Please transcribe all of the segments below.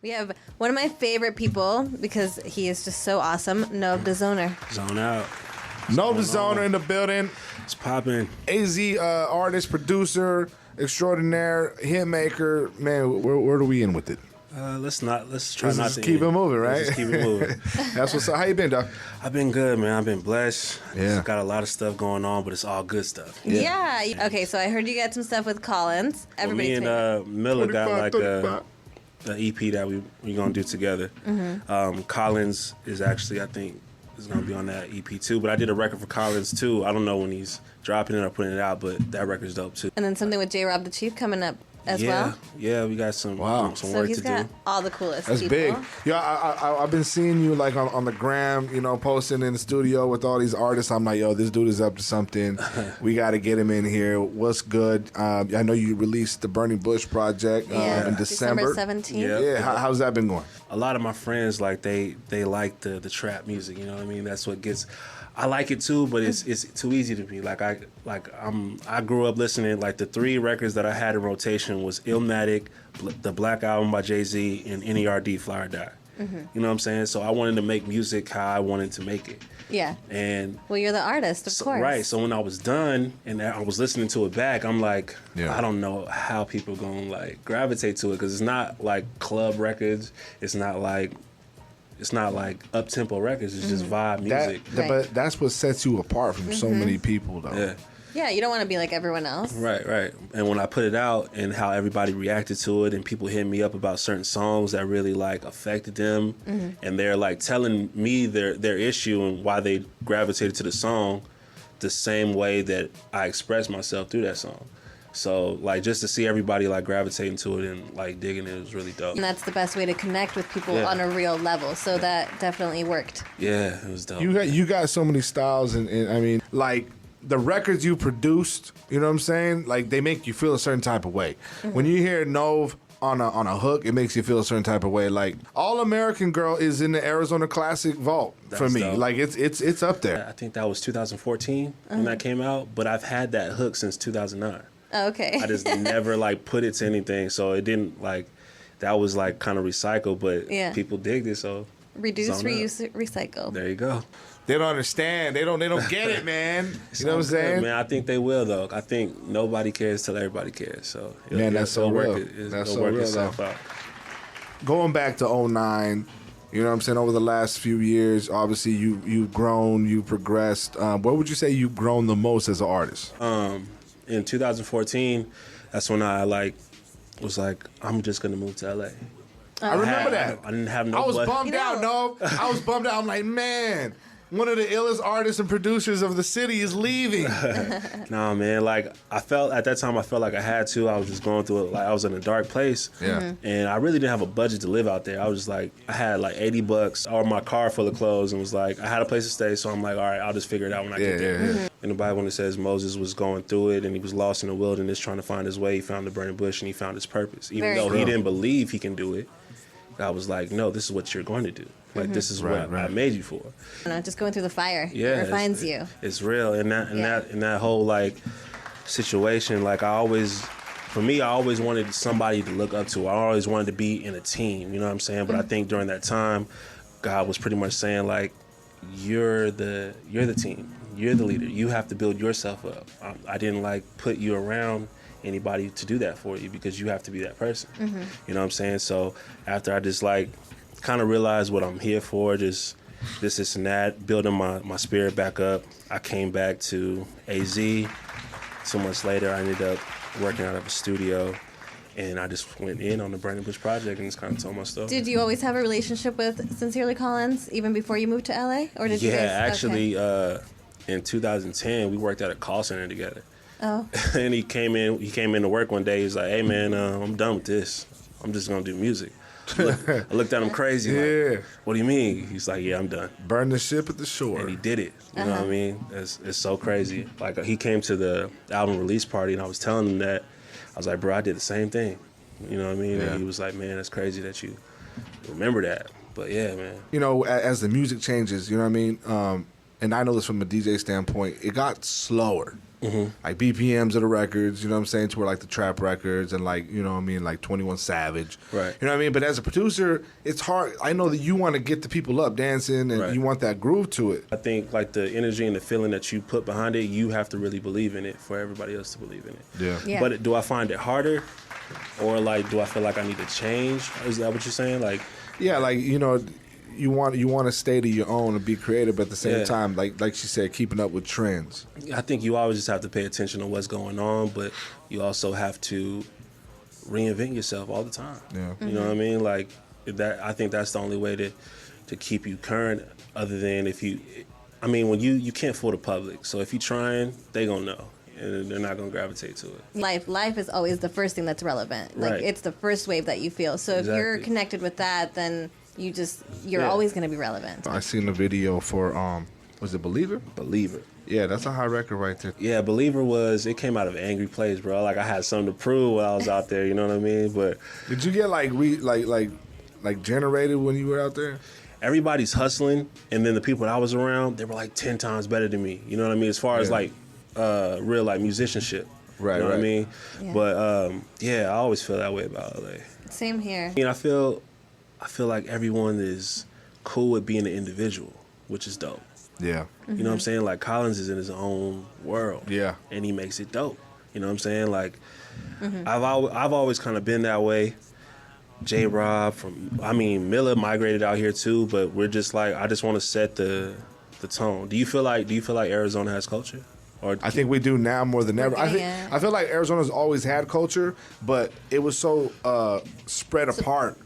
We have one of my favorite people because he is just so awesome, Nov The Zoner. Zone out. Nov The Zoner in the building. It's popping. AZ artist, producer, extraordinaire, hit maker. Man, where are we in with it? Let's try Let's not just to keep it moving, right? Let's just keep it moving. That's what's up. How you been, dog? I've been good, man. I've been blessed. Yeah. Got a lot of stuff going on, but it's all good stuff. Yeah. Okay, so I heard you got some stuff with Collins. Well, me Everybody's and Miller got like 35. an EP that we gonna do together. Collins is actually, I think, is gonna be on that EP too. But I did a record for Collins too. I don't know when he's dropping it or putting it out, but that record's dope too. And then something with J-Rob the Chief coming up as well. Yeah, we got some some So work he's to got do. all the coolest That's people. big. Yeah, I've been seeing you like on the gram, you know, posting in the studio with all these artists. I'm like, yo, this dude is up to something. We got to get him in here. What's good? I know you released the Burning Bush project in December. 17th. Yeah. How's that been going? A lot of my friends like they like the trap music. You know what I mean? That's what gets. I like it too, but it's too easy to me. I grew up listening. Like the 3 records that I had in rotation was Illmatic, the Black Album by Jay-Z, and NERD Fly or Die. You know what I'm saying? So I wanted to make music how I wanted to make it. Yeah. And Well, you're the artist, of course. right. So when I was done and I was listening to it back, I'm like, Yeah. I don't know how people gonna like gravitate to it because it's not like club records. It's not like up tempo records. It's just vibe music. Right. But that's what sets you apart from so many people, though. Yeah. Yeah, you don't want to be like everyone else. Right. And when I put it out and how everybody reacted to it and people hit me up about certain songs that really like affected them and they're like telling me their issue and why they gravitated to the song the same way that I expressed myself through that song. So like just to see everybody like gravitating to it and like digging it was really dope. And that's the best way to connect with people Yeah. on a real level. So that definitely worked. Yeah, it was dope. You got so many styles, and I mean, like the records you produced. You know what I'm saying? Like they make you feel a certain type of way. When you hear Nov on a hook, it makes you feel a certain type of way. Like All American Girl is in the Arizona Classic Vault for That's me. dope. Like it's up there. I think that was 2014 when that came out, but I've had that hook since 2009. Oh, okay. I just never like put it to anything, so it didn't like that was like kind of recycled, but Yeah. people digged it, so Reduce, zone reuse, recycle. there you go. They don't understand. They don't get it, man. You know what I'm Good, saying? man, I think they will though. I think nobody cares till everybody cares. So Man, that's so it'll real. work it. That's It'll so work real, itself though. out. Going back to 09, you know what I'm saying, over the last few years, obviously you've grown, you've progressed. What would you say you've grown the most as an artist? In 2014, that's when I was like, I'm just gonna move to LA. I remember that. I didn't have no. I was budget. bummed out, no. I was bummed out. I'm like, man, one of the illest artists and producers of the city is leaving. Nah, man. Like I felt at that time, I felt like I had to. I was just going through it. Like I was in a dark place. Yeah. And I really didn't have a budget to live out there. I was just like, I had like $80 or my car full of clothes, and was like, I had a place to stay. So I'm like, all right, I'll just figure it out when I get there. Yeah. And the Bible, when it says Moses was going through it and he was lost in the wilderness trying to find his way, he found the burning bush and he found his purpose. Even Very though true. he didn't believe he can do it, I was like, no, this is what you're going to do. Like this is what I made you for. You know, just going through the fire. Yeah, It refines you. It's real, and that whole like situation. Like for me, I always wanted somebody to look up to. I always wanted to be in a team. You know what I'm saying? But I think during that time, God was pretty much saying like, you're the team. You're the leader. You have to build yourself up. I didn't like put you around anybody to do that for you because you have to be that person. You know what I'm saying? So after I just like kind of realized what I'm here for, just this and that, building my spirit back up, I came back to AZ. 2 months later, I ended up working out of a studio, and I just went in on the Burning Bush project and just kind of told my story. Did you always have a relationship with Sincerely Collins even before you moved to LA? Or did you guys? Actually, in 2010, we worked at a call center together. Oh. And he came in to work one day. He's like, hey, man, I'm done with this. I'm just going to do music. I looked at him crazy. Like, what do you mean? He's like, yeah, I'm done. Burn the ship at the shore. And he did it. You know what I mean? It's so crazy. Like, he came to the album release party, and I was telling him that. I was like, bro, I did the same thing. You know what I mean? Yeah. And he was like, man, that's crazy that you remember that. But yeah, man. You know, as the music changes, you know what I mean? and I know this from a DJ standpoint, it got slower. Mm-hmm. Like BPMs of the records, you know what I'm saying, to where like the trap records and like, you know what I mean, like 21 Savage. Right. You know what I mean? But as a producer, it's hard. I know that you want to get the people up dancing and Right. you want that groove to it. I think like the energy and the feeling that you put behind it, you have to really believe in it for everybody else to believe in it. Yeah. Yeah. But do I find it harder, or like do I feel like I need to change? Is that what you're saying? Like, Yeah, like, you know, you want to stay to your own and be creative, but at the same Yeah. time, like she said, keeping up with trends. I think you always just have to pay attention to what's going on, but you also have to reinvent yourself all the time. Yeah. You know what I mean? Like that. I think that's the only way to keep you current. Other than if you, I mean, when you can't fool the public. So if you're trying, they gonna know, and they're not gonna gravitate to it. Life is always the first thing that's relevant. Like Right. it's the first wave that you feel. So if you're Exactly. connected with that, then you're Yeah. always going to be relevant. I seen a video for was it Believer? Believer. Yeah, that's a high record right there. Yeah, Believer it came out of an angry place, bro. Like I had something to prove when I was out there. You know what I mean? But Did you get like generated when you were out there? everybody's hustling, and then the people that I was around, they were like 10 times better than me. You know what I mean? As far as Yeah. like real like musicianship. Right, You know what I right. mean? Yeah. But yeah, I always feel that way about LA. Same here. I mean, I feel like everyone is cool with being an individual, which is dope. Yeah. You know what I'm saying? Like Collins is in his own world. Yeah. And he makes it dope. You know what I'm saying? Like I've always kind of been that way. J Rob Miller migrated out here too, but we're just like I just want to set the tone. Do you feel like Arizona has culture? Or I think we do now more than ever. Yeah. I feel like Arizona's always had culture, but it was so spread apart.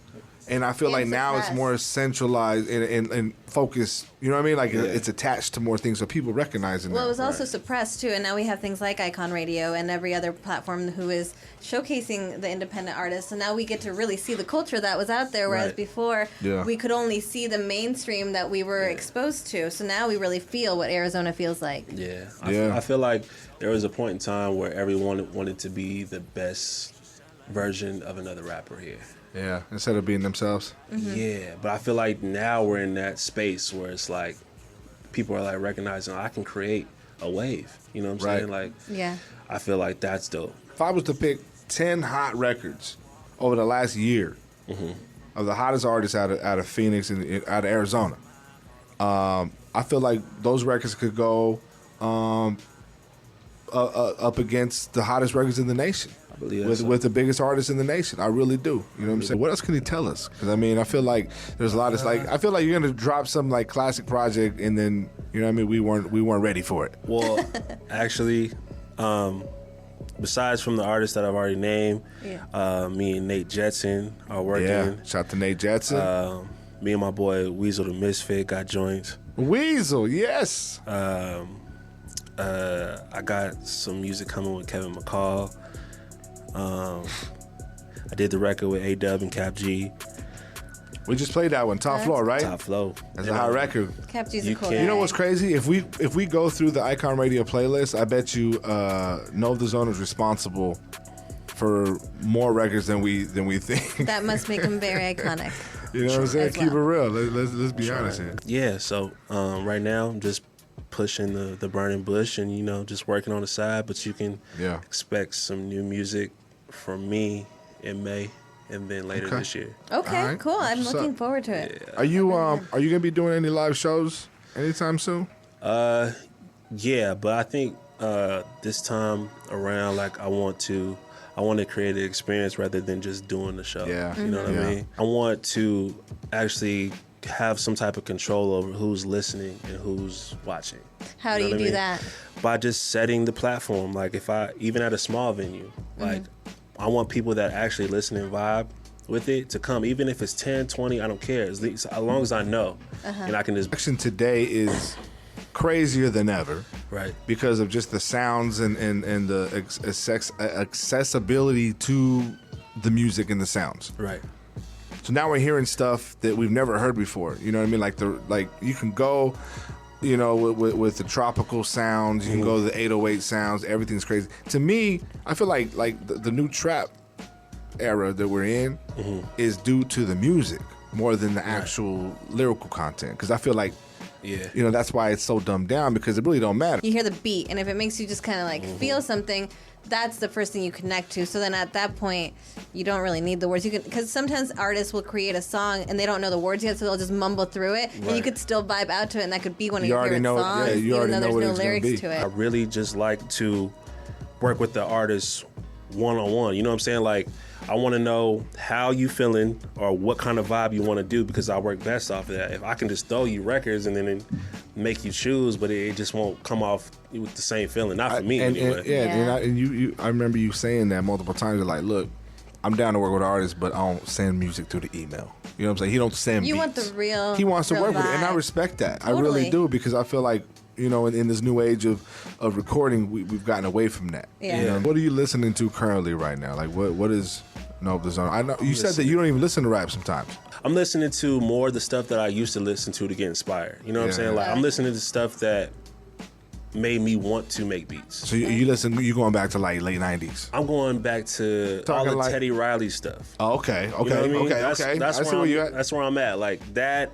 And I feel like And now it's suppressed. more centralized and focused. You know what I mean? Like it's attached to more things, so people recognizing Well, it that. was also suppressed too, and now we have things like iKON Radio and every other platform who is showcasing the independent artists. And now we get to really see the culture that was out there, whereas Right. before Yeah. we could only see the mainstream that we were exposed to. So now we really feel what Arizona feels like. Yeah. Yeah. I feel like there was a point in time where everyone wanted to be the best version of another rapper here. Yeah, instead of being themselves. Yeah, but I feel like now we're in that space where it's like people are like recognizing I can create a wave. You know what I'm Right. saying? Like Yeah. I feel like that's dope. If I was to pick 10 hot records over the last year of the hottest artists out of Phoenix and out of Arizona, I feel like those records could go up against the hottest records in the nation. I believe that's With the biggest artists in the nation. I really do. You know what I'm saying? What else can you tell us? Because I mean, I feel like there's a lot of I feel like you're gonna drop some like classic project and then you know what I mean we weren't ready for it. Well, actually, besides from the artists that I've already named, me and Nate Jetson are working. Yeah. Shout out to Nate Jetson. Me and my boy Weasel the Misfit got joints. Weasel, yes. I got some music coming with Kevin McCall. I did the record with A-Dub and Cap G. We just played that one, Top Floor, right? Top Flow. That's a hot record. Cap G's a You cool can't- You know guy. what's crazy? If we go through the iKON Radio playlist, I bet you Nov The Zoner is responsible for more records than we think. That must make him very iconic. You know what I'm saying? As Keep it well. real. Let's be honest here. Yeah, so right now I'm just pushing the burning bush and, you know, just working on the side, but you can Yeah. expect some new music from me in May and then later Okay. this year. Okay, All right. cool. I'm What's looking up? forward to it. Are you gonna be doing any live shows anytime soon? Yeah, but I think this time around, like I want to create an experience rather than just doing the show. Yeah. You know what Yeah. I mean? I want to actually have some type of control over who's listening and who's watching. How do know you what I do mean? that? By just setting the platform. Like if I, even at a small venue, like I want people that actually listen and vibe with it to come. Even if it's 10, 20, I don't care. As long as I know. And I can just, Action today is crazier than ever right. because of just the sounds and the accessibility to the music and the sounds. Right. So now we're hearing stuff that we've never heard before. You know what I mean? Like you can go, you know, with the tropical sounds. You can go to the 808 sounds. Everything's crazy. To me, I feel like the new trap era that we're in is due to the music more than the actual lyrical content. Because I feel like Yeah. You know, that's why it's so dumbed down, because it really don't matter. You hear the beat, and if it makes you just kind of like feel something, that's the first thing you connect to. So then at that point, you don't really need the words. You can, because sometimes artists will create a song and they don't know the words yet, so they'll just mumble through it, and you could still vibe out to it, and that could be one of your favorite songs, even though there's no lyrics to it. I really just like to work with the artist one-on-one. You know what I'm saying? Like, I want to know how you feeling or what kind of vibe you want to do, because I work best off of that. If I can just throw you records and then make you choose, but it just won't come off with the same feeling. Not for me, anyway. And I remember you saying that multiple times. You're like, look, I'm down to work with artists, but I don't send music through the email. You know what I'm saying? He don't send You beats. want the real. He wants to work vibe. with it, and I respect that. Totally. I really do, because I feel like, you know, in this new age of recording, we've gotten away from that. Yeah. You know? What are you listening to currently right now? Like, what is Nov The Zoner? I know you said that you don't even listen to rap sometimes. I'm listening to more of the stuff that I used to listen to get inspired. You know what I'm saying? Like, I'm listening to stuff that made me want to make beats. So you going back to like late 90s? I'm going back to all the Teddy Riley stuff. Oh, okay. You know what I mean? Okay. That's where I'm at. Like that,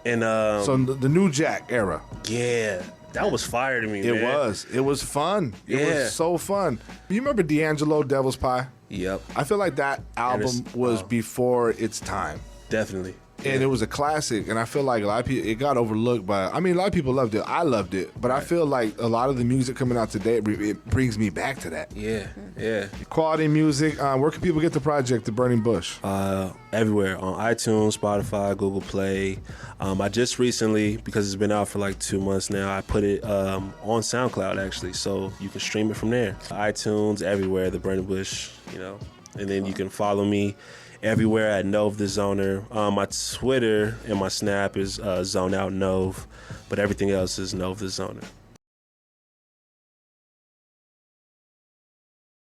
and so the new Jack era. Yeah, that was fire to me. It man. was. It was fun. It was so fun. You remember D'Angelo, Devil's Pie? Yep. I feel like that album Ernest, was before its time. Definitely. And it was a classic, and I feel like a lot of people, it got overlooked by, I mean, a lot of people loved it. I loved it, but I feel like a lot of the music coming out today, it brings me back to that. Yeah. Quality music. Where can people get the project, The Burning Bush? Everywhere, on iTunes, Spotify, Google Play. I just recently, because it's been out for like 2 months now, I put it on SoundCloud, actually, so you can stream it from there. iTunes, everywhere, The Burning Bush, you know, and then you can follow me everywhere at Nov The Zoner. My Twitter and my Snap is Zone Out Nov, but everything else is Nov The Zoner.